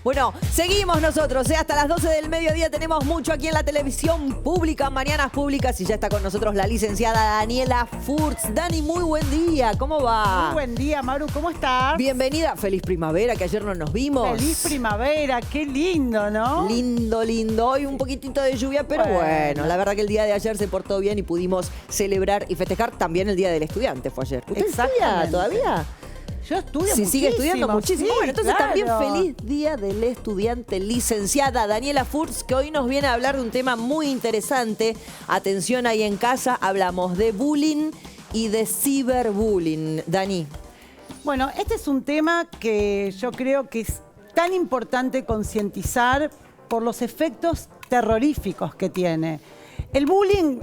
Bueno, seguimos nosotros, hasta las 12 del mediodía tenemos mucho aquí en la televisión pública, Mañanas Públicas, y ya está con nosotros la licenciada Daniela Furtz. Dani, muy buen día, ¿cómo va? Muy buen día, Maru, ¿cómo estás? Bienvenida, feliz primavera, que ayer no nos vimos. Feliz primavera, qué lindo, ¿no? Lindo, lindo. Hoy un poquitito de lluvia, pero bueno, la verdad que el día de ayer se portó bien y pudimos celebrar y festejar también el Día del Estudiante, fue ayer. ¿Usted estudia todavía? Yo estudio muchísimo. Sigue estudiando muchísimo. Sí, bueno, entonces claro. también feliz Día del Estudiante, licenciada Daniela Furtz, que hoy nos viene a hablar de un tema muy interesante. Atención ahí en casa, hablamos de bullying y de ciberbullying. Dani. Bueno, este es un tema que yo creo que es tan importante concientizar por los efectos terroríficos que tiene. El bullying,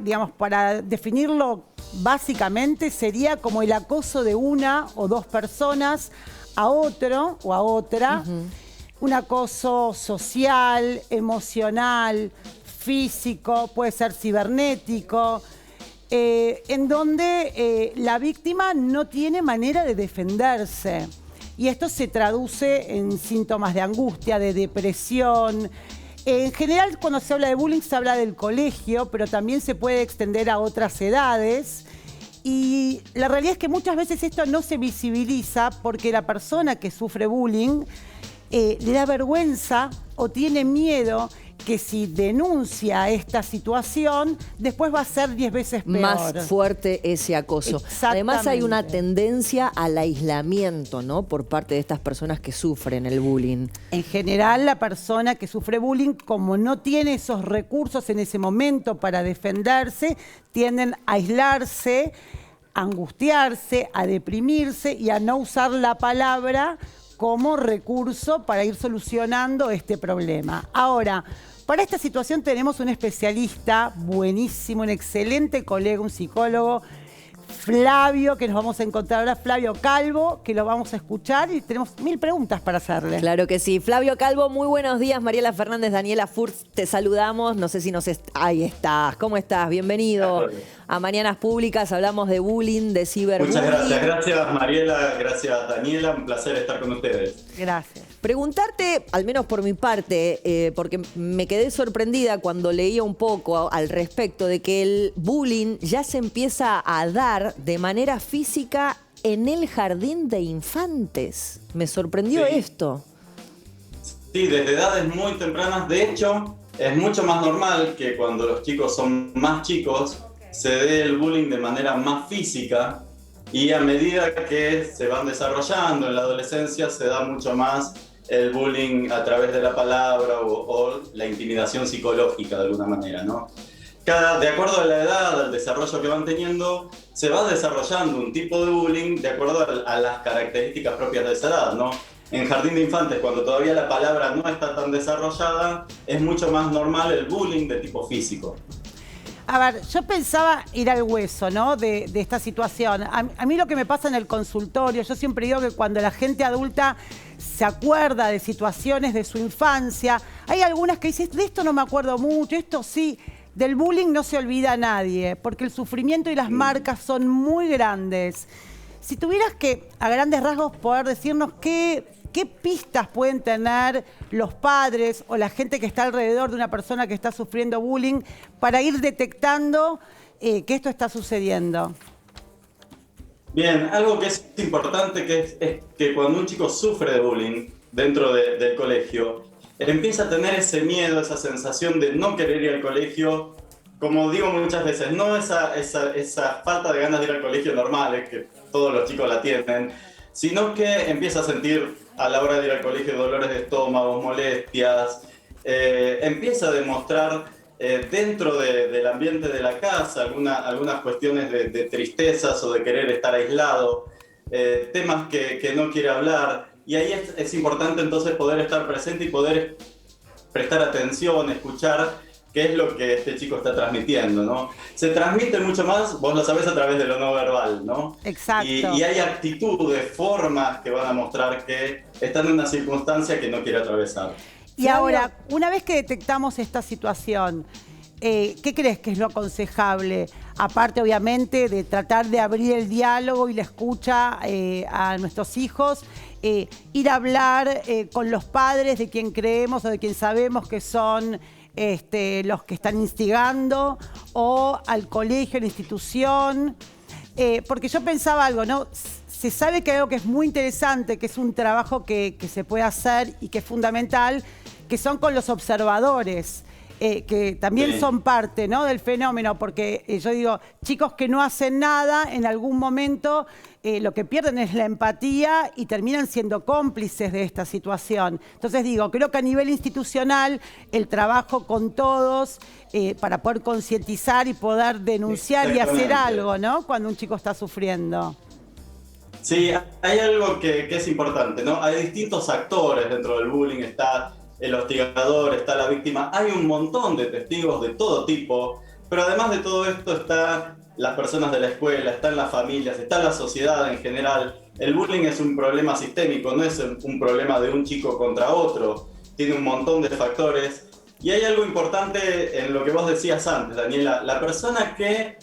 digamos, para definirlo básicamente, sería como el acoso de una o dos personas a otro o a otra. Un acoso social, emocional, físico, puede ser cibernético, en donde la víctima no tiene manera de defenderse. Y esto se traduce en síntomas de angustia, de depresión. En general, cuando se habla de bullying, se habla del colegio, pero también se puede extender a otras edades. Y la realidad es que muchas veces esto no se visibiliza porque la persona que sufre bullying le da vergüenza o tiene miedo que si denuncia esta situación, después va a ser 10 veces peor. Más fuerte ese acoso. Además hay una tendencia al aislamiento, ¿no? Por parte de estas personas que sufren el bullying. En general, la persona que sufre bullying, como no tiene esos recursos en ese momento para defenderse, tienden a aislarse, a angustiarse, a deprimirse y a no usar la palabra como recurso para ir solucionando este problema. Ahora, para esta situación tenemos un especialista buenísimo, un excelente colega, un psicólogo, Flavio, que nos vamos a encontrar ahora, Flavio Calvo, que lo vamos a escuchar y tenemos 1000 preguntas para hacerle. Claro que sí. Flavio Calvo, muy buenos días. Mariela Fernández, Daniela Furtz, te saludamos. No sé si ahí estás. ¿Cómo estás? Bienvenido a Mañanas Públicas. Hablamos de bullying, de ciberbullying. Muchas gracias. Gracias, Mariela. Gracias, Daniela. Un placer estar con ustedes. Gracias. Preguntarte, al menos por mi parte, porque me quedé sorprendida cuando leía un poco al respecto de que el bullying ya se empieza a dar de manera física en el jardín de infantes. Me sorprendió esto. Sí, desde edades muy tempranas. De hecho, es mucho más normal que cuando los chicos son más chicos se dé el bullying de manera más física, y a medida que se van desarrollando en la adolescencia se da mucho más el bullying a través de la palabra o la intimidación psicológica de alguna manera, ¿no? De acuerdo a la edad, al desarrollo que van teniendo, se va desarrollando un tipo de bullying de acuerdo a las características propias de esa edad, ¿no? En jardín de infantes, cuando todavía la palabra no está tan desarrollada, es mucho más normal el bullying de tipo físico. A ver, yo pensaba ir al hueso, ¿no? De esta situación. A mí lo que me pasa en el consultorio, yo siempre digo que cuando la gente adulta se acuerda de situaciones de su infancia, hay algunas que dicen, de esto no me acuerdo mucho, esto sí. Del bullying no se olvida a nadie, porque el sufrimiento y las marcas son muy grandes. Si tuvieras que, a grandes rasgos, poder decirnos qué pistas pueden tener los padres o la gente que está alrededor de una persona que está sufriendo bullying para ir detectando que esto está sucediendo. Bien, algo que es importante es que cuando un chico sufre de bullying dentro del colegio, empieza a tener ese miedo, esa sensación de no querer ir al colegio. Como digo muchas veces, no esa falta de ganas de ir al colegio normal, que todos los chicos la tienen, sino que empieza a sentir a la hora de ir al colegio dolores de estómago, molestias, empieza a demostrar dentro del ambiente de la casa algunas cuestiones de tristezas o de querer estar aislado, temas que no quiere hablar. Y ahí es importante entonces poder estar presente y poder prestar atención, escuchar qué es lo que este chico está transmitiendo, ¿no? Se transmite mucho más, vos lo sabés, a través de lo no verbal, ¿no? Exacto. Y hay actitudes, formas que van a mostrar que están en una circunstancia que no quiere atravesar. Y ahora, una vez que detectamos esta situación, ¿qué crees que es lo aconsejable? Aparte, obviamente, de tratar de abrir el diálogo y la escucha a nuestros hijos, ir a hablar con los padres de quien creemos o de quien sabemos que son los que están instigando, o al colegio, a la institución. Porque yo pensaba algo, ¿no? Se sabe que hay algo que es muy interesante, que es un trabajo que se puede hacer y que es fundamental, que son con los observadores, que también son parte, ¿no?, del fenómeno, porque yo digo, chicos que no hacen nada, en algún momento lo que pierden es la empatía y terminan siendo cómplices de esta situación. Entonces digo, creo que a nivel institucional, el trabajo con todos para poder concientizar y poder denunciar y hacer algo, ¿no?, cuando un chico está sufriendo. Sí, hay algo que es importante, ¿no? Hay distintos actores dentro del bullying, está el hostigador, está la víctima, hay un montón de testigos de todo tipo, pero además de todo esto está las personas de la escuela, están las familias, está la sociedad en general. El bullying es un problema sistémico, no es un problema de un chico contra otro, tiene un montón de factores. Y hay algo importante en lo que vos decías antes, Daniela, la persona que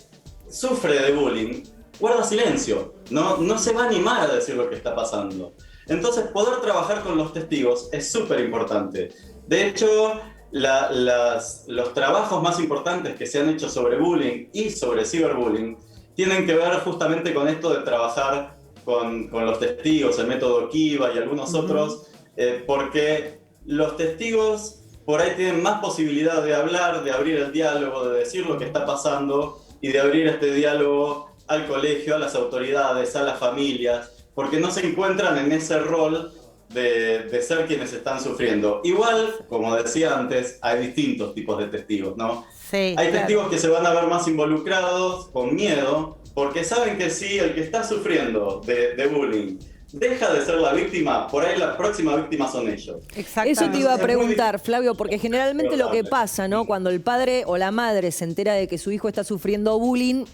sufre de bullying guarda silencio, no se va a animar a decir lo que está pasando. Entonces, poder trabajar con los testigos es súper importante. De hecho, los trabajos más importantes que se han hecho sobre bullying y sobre ciberbullying tienen que ver justamente con esto de trabajar con los testigos, el método Kiva y algunos otros, porque los testigos por ahí tienen más posibilidad de hablar, de abrir el diálogo, de decir lo que está pasando y de abrir este diálogo al colegio, a las autoridades, a las familias, porque no se encuentran en ese rol de ser quienes están sufriendo. Igual, como decía antes, hay distintos tipos de testigos, ¿no? Sí, hay testigos que se van a ver más involucrados, con miedo, porque saben que si el que está sufriendo de bullying deja de ser la víctima, por ahí la próxima víctima son ellos. Exactamente. Eso te iba a preguntar, Flavio, porque generalmente lo que pasa, ¿no?, cuando el padre o la madre se entera de que su hijo está sufriendo bullying,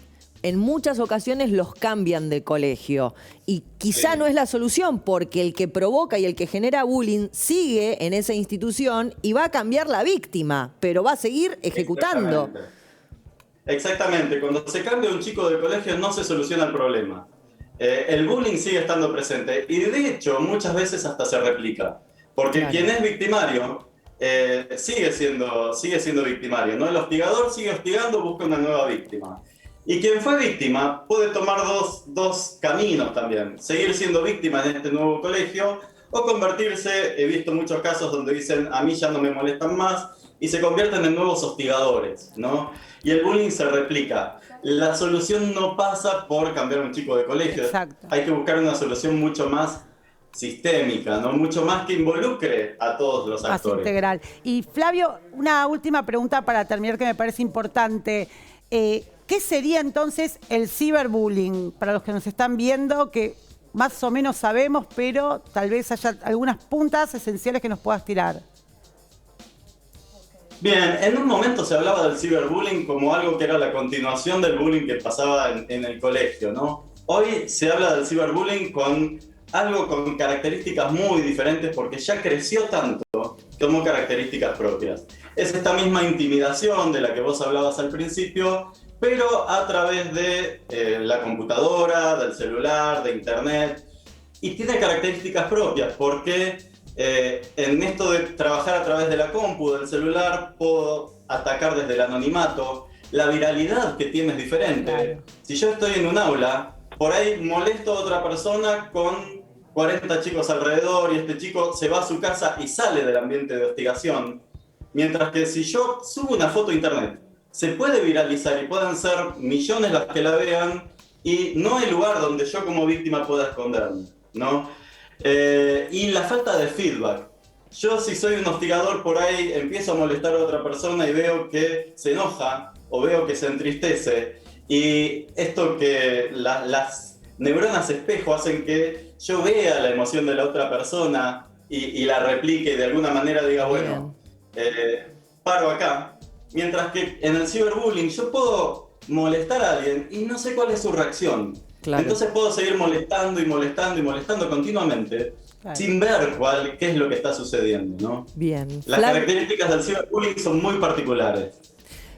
en muchas ocasiones los cambian de colegio. Y quizá no es la solución, porque el que provoca y el que genera bullying sigue en esa institución y va a cambiar la víctima, pero va a seguir ejecutando. Exactamente. Cuando se cambia un chico de colegio no se soluciona el problema. El bullying sigue estando presente y de hecho muchas veces hasta se replica. Porque quien es victimario sigue siendo victimario, ¿no? El hostigador sigue hostigando, busca una nueva víctima. Y quien fue víctima puede tomar dos caminos también. Seguir siendo víctima en este nuevo colegio o convertirse, he visto muchos casos donde dicen a mí ya no me molestan más y se convierten en nuevos hostigadores, ¿no? Y el bullying se replica. La solución no pasa por cambiar un chico de colegio. Exacto. Hay que buscar una solución mucho más sistémica, ¿no? Mucho más que involucre a todos los actores. Más integral. Y Flavio, una última pregunta para terminar que me parece importante. ¿Qué sería entonces el ciberbullying? Para los que nos están viendo, que más o menos sabemos, pero tal vez haya algunas puntas esenciales que nos puedas tirar. Bien, en un momento se hablaba del ciberbullying como algo que era la continuación del bullying que pasaba en el colegio, ¿no? Hoy se habla del ciberbullying con algo con características muy diferentes porque ya creció tanto que tomó características propias. Es esta misma intimidación de la que vos hablabas al principio, pero a través de la computadora, del celular, de internet, y tiene características propias porque en esto de trabajar a través de la compu, del celular, puedo atacar desde el anonimato. La viralidad que tiene es diferente. Claro. Si yo estoy en un aula, por ahí molesto a otra persona con 40 chicos alrededor y este chico se va a su casa y sale del ambiente de hostigación. Mientras que si yo subo una foto a internet, se puede viralizar y pueden ser millones las que la vean y no hay lugar donde yo como víctima pueda esconderme, ¿no? Y la falta de feedback. Yo si soy un hostigador por ahí empiezo a molestar a otra persona y veo que se enoja o veo que se entristece y esto que las neuronas espejo hacen que yo vea la emoción de la otra persona y la replique y de alguna manera diga, bueno, paro acá. Mientras que en el ciberbullying yo puedo molestar a alguien y no sé cuál es su reacción. Claro. Entonces puedo seguir molestando y molestando y molestando continuamente, claro, sin ver qué es lo que está sucediendo, ¿no? Bien. Las características del ciberbullying son muy particulares.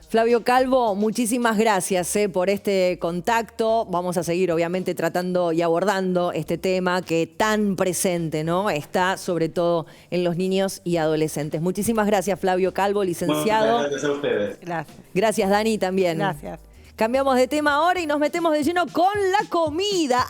Flavio Calvo, muchísimas gracias por este contacto. Vamos a seguir, obviamente, tratando y abordando este tema que tan presente, ¿no? Está sobre todo en los niños y adolescentes. Muchísimas gracias, Flavio Calvo, licenciado. Muchas gracias a ustedes. Gracias. Gracias, Dani, también. Gracias. Cambiamos de tema ahora y nos metemos de lleno con la comida.